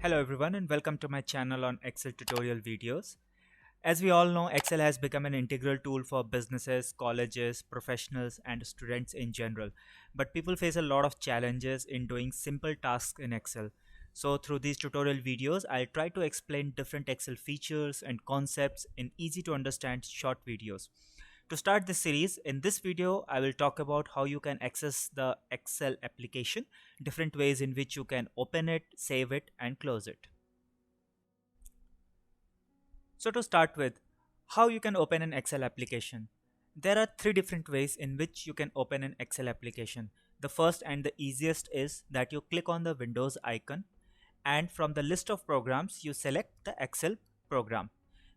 Hello everyone and welcome to my channel on Excel tutorial videos. As we all know, Excel has become an integral tool for businesses, colleges, professionals and students in general. But people face a lot of challenges in doing simple tasks in Excel. So through these tutorial videos, I'll try to explain different Excel features and concepts in easy to understand short videos. To start this series, in this video, I will talk about how you can access the Excel application, different ways in which you can open it, save it, and close it. So to start with, how you can open an Excel application. There are three different ways in which you can open an Excel application. The first and the easiest is that you click on the Windows icon and from the list of programs you select the Excel program.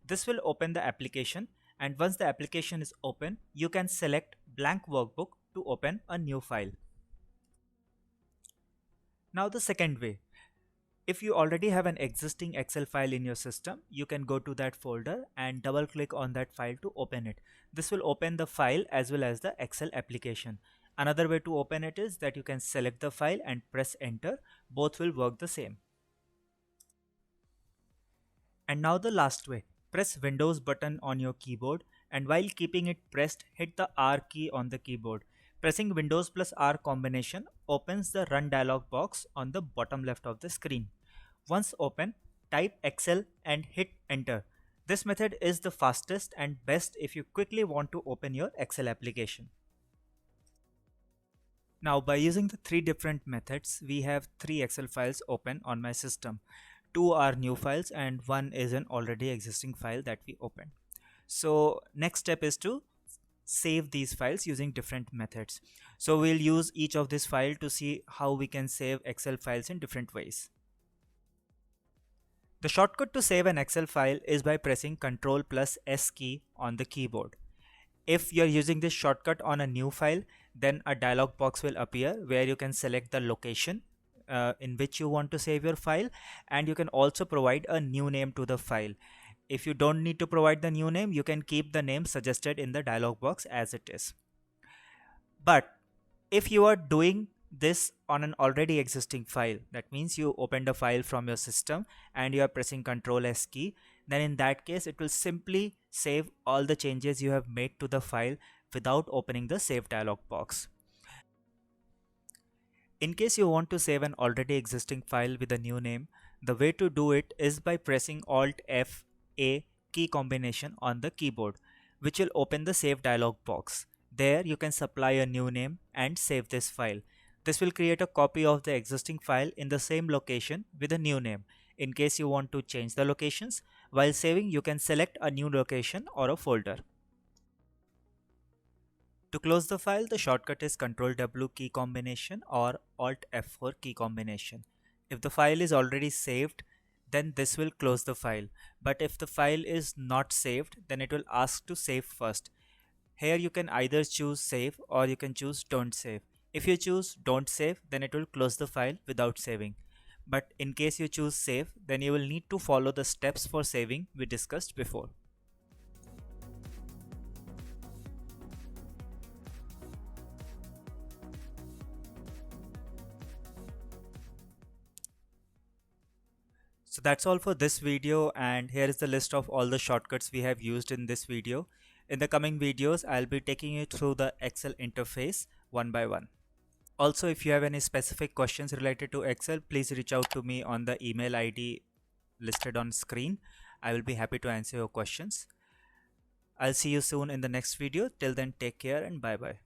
This will open the application, and once the application is open, you can select blank workbook to open a new file. Now the second way, if you already have an existing Excel file in your system, you can go to that folder and double click on that file to open it. This will open the file as well as the Excel application. Another way to open it is that you can select the file and press enter. Both will work the same. And now the last way, press Windows button on your keyboard and while keeping it pressed, hit the R key on the keyboard. Pressing Windows plus R combination opens the Run dialog box on the bottom left of the screen. Once open, type Excel and hit enter. This method is the fastest and best if you quickly want to open your Excel application. Now by using the three different methods, we have three Excel files open on my system. Two are new files and one is an already existing file that we opened. So next step is to save these files using different methods. So we'll use each of this file to see how we can save Excel files in different ways. The shortcut to save an Excel file is by pressing Ctrl plus S key on the keyboard. If you're using this shortcut on a new file, then a dialog box will appear where you can select the location in which you want to save your file, and you can also provide a new name to the file. If you don't need to provide the new name, you can keep the name suggested in the dialog box as it is. But if you are doing this on an already existing file, that means you opened a file from your system and you are pressing Ctrl S key, then in that case it will simply save all the changes you have made to the file without opening the save dialog box. In case you want to save an already existing file with a new name, the way to do it is by pressing Alt F A key combination on the keyboard, which will open the save dialog box. There you can supply a new name and save this file. This will create a copy of the existing file in the same location with a new name. In case you want to change the locations, while saving you can select a new location or a folder. To close the file, the shortcut is Ctrl W key combination or Alt F4 key combination. If the file is already saved, then this will close the file. But if the file is not saved, then it will ask to save first. Here you can either choose save or you can choose don't save. If you choose don't save, then it will close the file without saving. But in case you choose save, then you will need to follow the steps for saving we discussed before. So that's all for this video, and here is the list of all the shortcuts we have used in this video. In the coming videos, I'll be taking you through the Excel interface one by one. Also, if you have any specific questions related to Excel, please reach out to me on the email ID listed on screen. I will be happy to answer your questions. I'll see you soon in the next video. Till then, take care and bye bye.